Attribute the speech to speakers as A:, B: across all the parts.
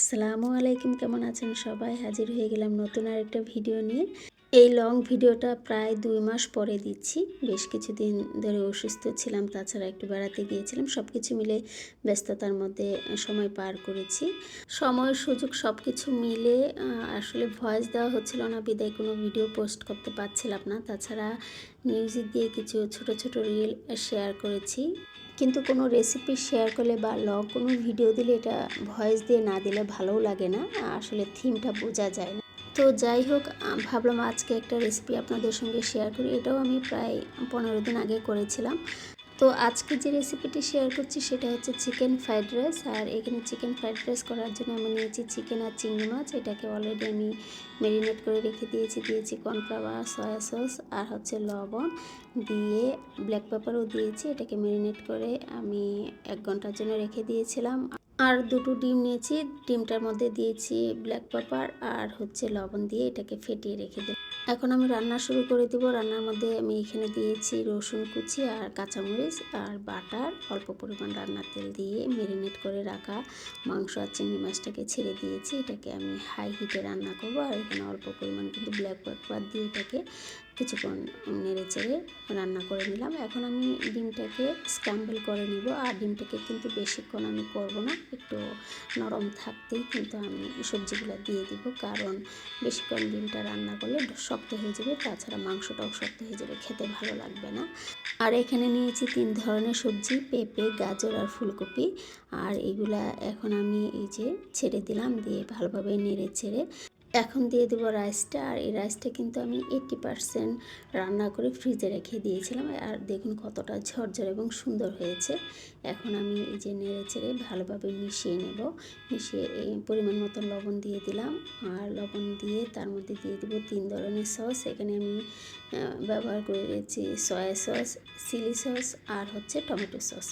A: আসসালামু আলাইকুম, কেমন আছেন সবাই? হাজির হয়ে গেলাম নতুন আরেকটা ভিডিও নিয়ে। এই লং ভিডিওটা প্রায় 2 মাস পরে দিচ্ছি। বেশ কিছুদিন ধরে অসুস্থ ছিলাম, তাছাড়া একটু বেড়াতে গিয়েছিলাম। সব কিছু মিলে ব্যস্ততার মধ্যে সময় পার করেছি। সময় সুযোগ সব কিছু মিলে আসলে ভয়েস দেওয়া হচ্ছিল না বিধায় কোনো ভিডিও পোস্ট করতে পারছিলাম না। তাছাড়া মিউজিক দিয়ে কিছু ছোট ছোট রিল শেয়ার করেছি। কিন্তু কোনো রেসিপি শেয়ার করলে বা লং কোনো ভিডিও দিলে এটা ভয়েস দিয়ে না দিলে ভালোও লাগে না, আসলে থিমটা বোঝা যায় না। তো যাই হোক, ভাবলাম আজকে একটা রেসিপি আপনাদের সঙ্গে শেয়ার করি। এটাও আমি প্রায় 15 দিন আগে করেছিলাম। তো আজকে যে রেসিপিটি শেয়ার করছি সেটা হচ্ছে চিকেন ফ্রাইড রাইস। আর এখানে চিকেন ফ্রাইড রাইস করার জন্য আমি নিয়েছি চিকেন আর চিংড়ি মাছ। এটাকে অলরেডি আমি ম্যারিনেট করে রেখে দিয়েছি কর্নফ্লাওয়ার, সয়া সস আর হচ্ছে লবণ দিয়ে, ব্ল্যাক পেপারও দিয়েছি। এটাকে ম্যারিনেট করে আমি 1 ঘন্টার জন্য রেখে দিয়েছিলাম। আর 2টো ডিম নিয়েছি, ডিমটার মধ্যে দিয়েছি ব্ল্যাক পেপার আর হচ্ছে লবণ দিয়ে এটাকে ফেটিয়ে রেখে দিই। এখন আমি রান্না শুরু করে দেবো। রান্নার মধ্যে আমি এখানে দিয়েছি রসুন কুচি আর কাঁচামরিচ আর বাটার, অল্প পরিমাণ রান্নার তেল দিয়ে ম্যারিনেট করে রাখা মাংস আর চিংড়ি মাছটাকে ছেড়ে দিয়েছি। এটাকে আমি হাই হিটে রান্না করব। আর এখানে অল্প পরিমাণ কিন্তু ব্ল্যাক পেপার দিয়ে এটাকে কিছুক্ষণ নেড়ে চেড়ে রান্না করে নিলাম। এখন আমি ডিমটাকে স্ক্র্যাম্বল করে নিব। আর ডিমটাকে কিন্তু বেশিক্ষণ আমি করব না, একটু নরম থাকতেই কিন্তু আমি সবজিগুলো দিয়ে দিব, কারণ বেশিক্ষণ ডিমটা রান্না করলে শক্ত হয়ে যাবে, তাছাড়া মাংসটাও শক্ত হয়ে যাবে, খেতে ভালো লাগবে না। আর এখানে নিয়েছি 3 ধরনের সবজি, পেঁপে, গাজর আর ফুলকপি। আর এগুলা এখন আমি এই যে ছেড়ে দিলাম, দিয়ে ভালোভাবে নেড়ে ছেড়ে এখন দিয়ে দেবো রাইসটা। আর এই রাইসটা কিন্তু আমি 80% রান্না করে ফ্রিজে রেখে দিয়েছিলাম। আর দেখুন কতটা ঝরঝর এবং সুন্দর হয়েছে। এখন আমি এই যে নেড়ে চেড়ে ভালোভাবে মিশিয়ে নেব। মিশিয়ে এই পরিমাণ মতো লবণ দিয়ে দিলাম। আর লবণ দিয়ে তার মধ্যে দিয়ে দেবো 3 ধরনের সস। এখানে আমি ব্যবহার করেছি সয়া সস, চিলি সস আর হচ্ছে টমেটো সস।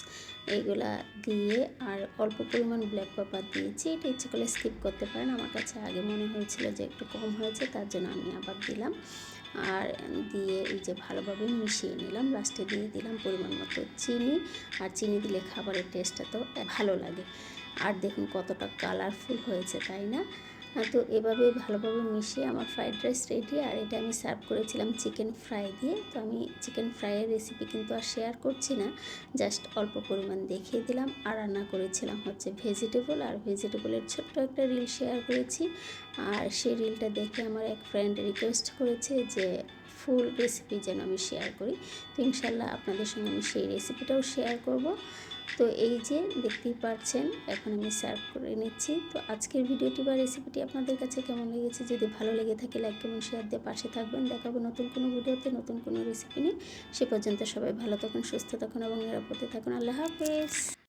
A: এইগুলা দিয়ে আর অল্প পরিমাণ ব্ল্যাক পেপার দিয়েছি। এটা ইচ্ছে করলে স্কিপ করতে পারেন, আমার কাছে আগে মনে হয়েছিল যে একটু কম হয়েছে, তার জন্য আমি আবার দিলাম। আর দিয়ে এই যে ভালোভাবে মিশিয়ে নিলাম। লাস্টে দিয়ে দিলাম পরিমাণ মতো চিনি। আর চিনি দিলে খাবারের টেস্টটা তো ভালো লাগে। আর দেখুন কতটা কালারফুল হয়েছে, তাই না? তো এভাবে ভালোভাবে মিশিয়ে আমার ফ্রাইড রাইস রেডি। আর এটা আমি সার্ভ করেছিলাম চিকেন ফ্রাই দিয়ে। তো আমি চিকেন ফ্রাইয়ের রেসিপি কিন্তু আর শেয়ার করছি না, জাস্ট অল্প পরিমাণ দেখিয়ে দিলাম। আর রান্না করেছিলাম হচ্ছে ভেজিটেবল, আর ভেজিটেবলের ছোট্ট একটা রিল শেয়ার করেছি। আর সেই রিলটা দেখে আমার এক ফ্রেন্ড রিকোয়েস্ট করেছে যে ফুল রেসিপি যেন আমি শেয়ার করি। তো ইনশাল্লাহ আপনাদের সঙ্গে আমি সেই রেসিপিটাও শেয়ার করব। তো এই যে দেখতেই পাচ্ছেন, এখন আমি সার্ভ করে নিচ্ছি। তো আজকের ভিডিওটি বা রেসিপিটি আপনাদের কাছে কেমন লেগেছে? যদি ভালো লেগে থাকে লাইক কমেন্ট শেয়ার দিয়ে পাশে থাকবেন। দেখাবো নতুন কোনো ভিডিওতে নতুন কোনো রেসিপি নিয়ে। সে পর্যন্ত সবাই ভালো থাকুন, সুস্থ থাকুন এবং নিরাপদে থাকুন। আল্লাহ হাফেজ।